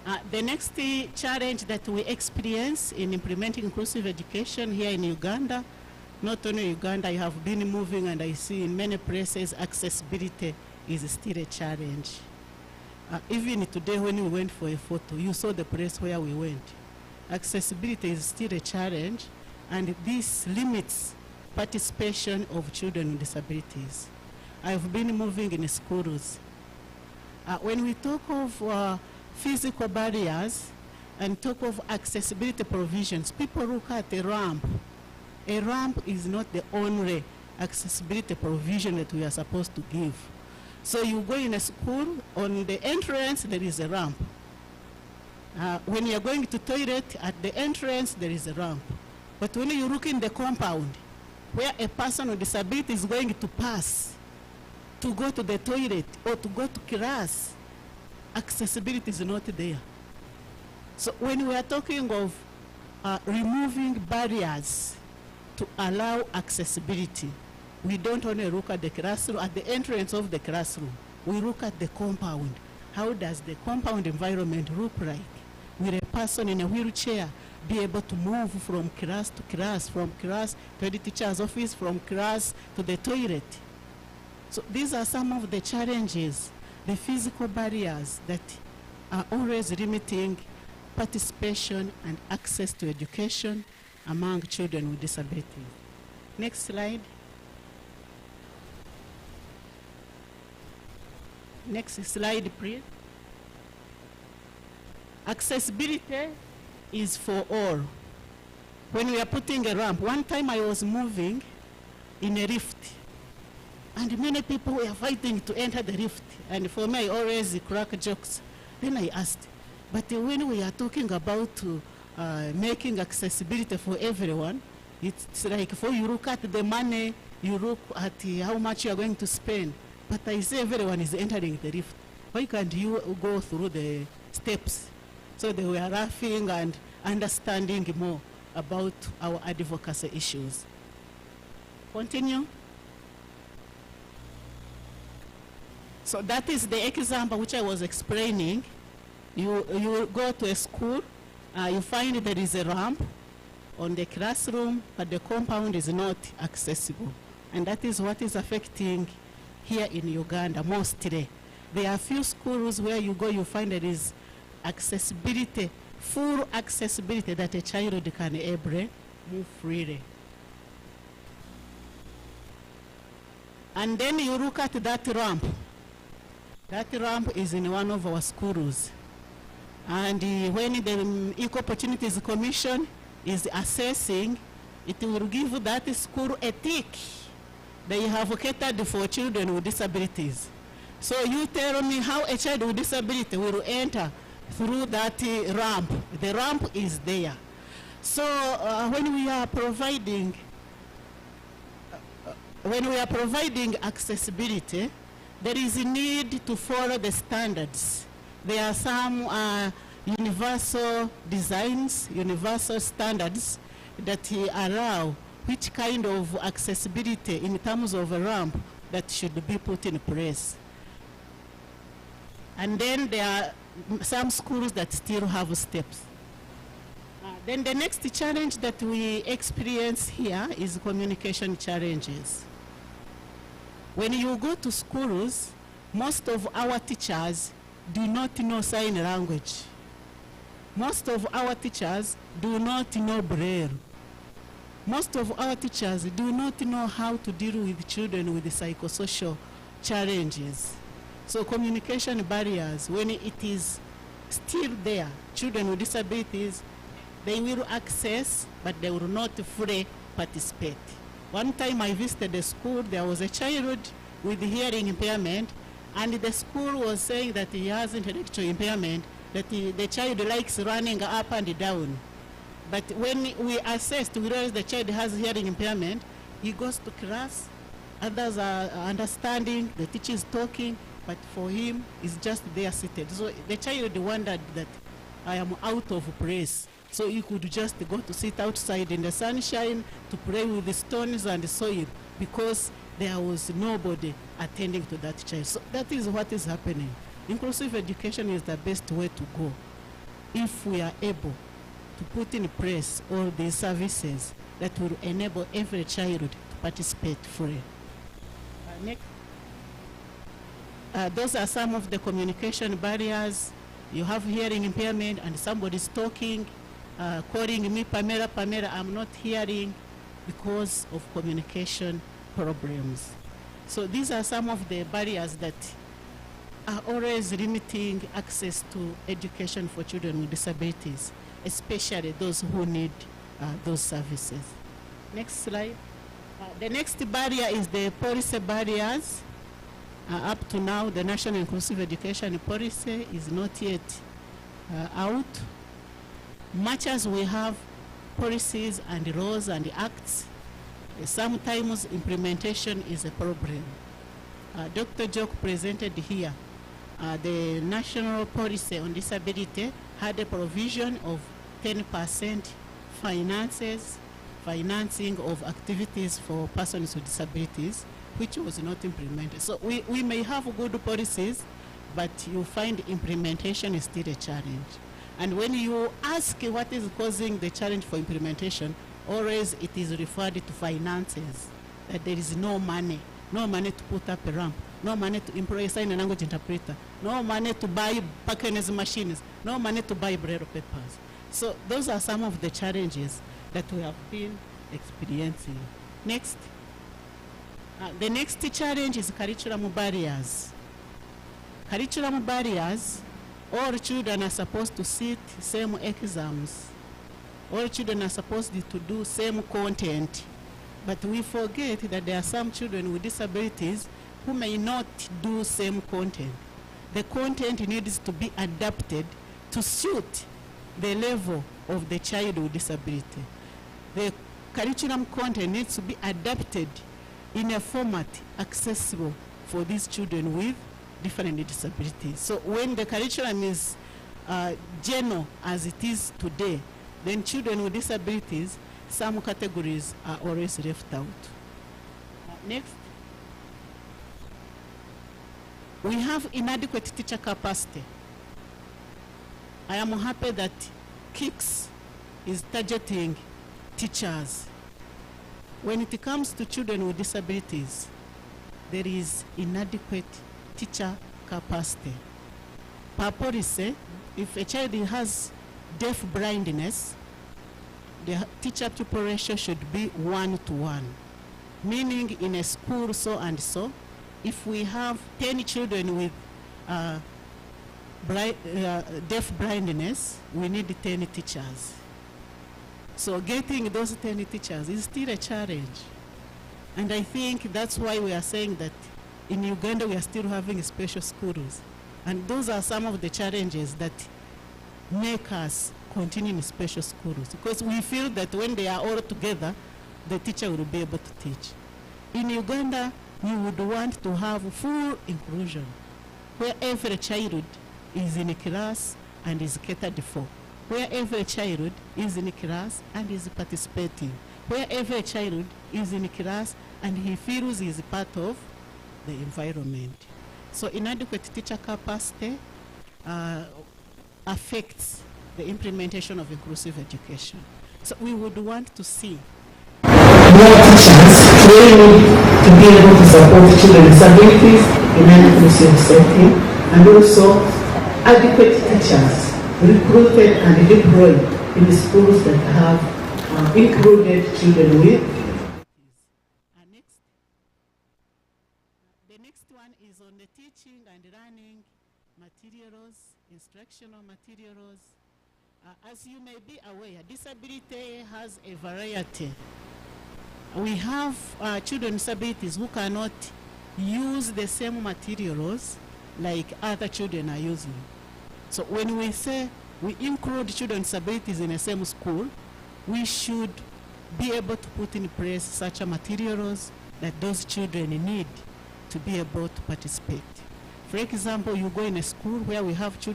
The next challenge that we experience in implementing inclusive education here in Uganda, not only Uganda, I have been moving and I see in many places accessibility is still a challenge. Even today when we went for a photo, you saw the place where we went. Accessibility is still a challenge, and this limits participation of children with disabilities. I've been moving in schools. When we talk of physical barriers and talk of accessibility provisions, people look at a ramp. A ramp is not the only accessibility provision that we are supposed to give. So you go in a school, on the entrance there is a ramp. When you are going to toilet, at the entrance there is a ramp. But when you look in the compound, where a person with disability is going to pass to go to the toilet or to go to class, accessibility is not there. So when we are talking of removing barriers to allow accessibility, we don't only look at the classroom, at the entrance of the classroom. We look at the compound. How does the compound environment look like? Will a person in a wheelchair be able to move from class to class, from class to the teacher's office, from class to the toilet? So these are some of the challenges, the physical barriers that are always limiting participation and access to education among children with disabilities. Next slide. Next slide, please. Accessibility is for all. When we are putting a ramp, one time I was moving in a lift, and many people were fighting to enter the lift. And for me, I always crack jokes. Then I asked, but when we are talking about making accessibility for everyone, it's like for you look at the money, you look at how much you are going to spend. But I say everyone is entering the lift. Why can't you go through the steps? So they were laughing and understanding more about our advocacy issues. Continue. So that is the example which I was explaining. You go to a school, you find there is a ramp on the classroom, but the compound is not accessible. And that is what is affecting here in Uganda mostly. There are few schools where you go, you find there is accessibility, full accessibility that a child can able move freely. And then you look at that ramp. That ramp is in one of our schools. And when the Equal Opportunities Commission is assessing, it will give that school a tick. They have catered for children with disabilities. So you tell me how a child with disability will enter through that ramp. The ramp is there. So when we are providing accessibility, there is a need to follow the standards. There are some universal designs, universal standards that allow which kind of accessibility in terms of a ramp that should be put in place. And then there are some schools that still have steps. Then the next challenge that we experience here is communication challenges. When you go to schools, most of our teachers do not know sign language. Most of our teachers do not know Braille. Most of our teachers do not know how to deal with children with psychosocial challenges. So communication barriers, when it is still there, children with disabilities, they will access, but they will not fully participate. One time I visited a school, there was a child with hearing impairment, and the school was saying that he has intellectual impairment, that the child likes running up and down. But when we assessed, we realized the child has hearing impairment. He goes to class, others are understanding, the teacher is talking, but for him, he's just there seated. So the child wondered that I am out of place. So he could just go to sit outside in the sunshine to play with the stones and the soil because there was nobody attending to that child. So that is what is happening. Inclusive education is the best way to go. if we are able to put in place all these services that will enable every child to participate fully. Next. Those are some of the communication barriers. You have hearing impairment and somebody's talking, calling me Pamela, Pamela, I'm not hearing because of communication problems. So these are some of the barriers that are always limiting access to education for children with disabilities, especially those who need those services. Next slide. The next barrier is the policy barriers. Up to now, the National Inclusive Education Policy is not yet out. Much as we have policies and laws and acts, sometimes implementation is a problem. Dr. Jock presented here the national policy on disability had a provision of 10% financing of activities for persons with disabilities, which was not implemented. So we may have good policies, but you find implementation is still a challenge. And when you ask what is causing the challenge for implementation, always it is referred to finances, that there is no money to put up a ramp, no money to employ a sign and language interpreter, no money to buy Parkinson's machines, no money to buy Braille papers. So those are some of the challenges that we have been experiencing. Next. The next challenge is curriculum barriers. Curriculum barriers, all children are supposed to sit same exams. All children are supposed to do same content. But we forget that there are some children with disabilities who may not do same content. The content needs to be adapted to suit the level of the child with disability. The curriculum content needs to be adapted in a format accessible for these children with different disabilities. So when the curriculum is general as it is today, then children with disabilities, some categories are always left out. Next. We have inadequate teacher capacity. I am happy that KICS is targeting teachers. When it comes to children with disabilities, there is inadequate teacher capacity. Per policy, if a child has deaf blindness, the teacher-pupil ratio should be 1:1, meaning in a school so and so, if we have 10 children with deaf blindness, we need 10 teachers. So getting those 10 teachers is still a challenge. And I think that's why we are saying that in Uganda we are still having special schools. And those are some of the challenges that make us continue in special schools. Because we feel that when they are all together, the teacher will be able to teach. In Uganda, we would want to have full inclusion, where every child is in a class and is catered for, where every child is in a class and is participating, where every child is in a class and he feels he is part of the environment. So inadequate teacher capacity affects the implementation of inclusive education. So we would want to see more teachers trained to be able to support children with disabilities in an inclusive setting, and also adequate teachers recruited and deployed in the schools that have included children with. The next one is on the teaching and learning materials, instructional materials. As you may be aware, disability has a variety. We have children with disabilities who cannot use the same materials like other children are using. So when we say we include children with disabilities in the same school, we should be able to put in place such materials that those children need to be able to participate. For example, you go in a school where we have children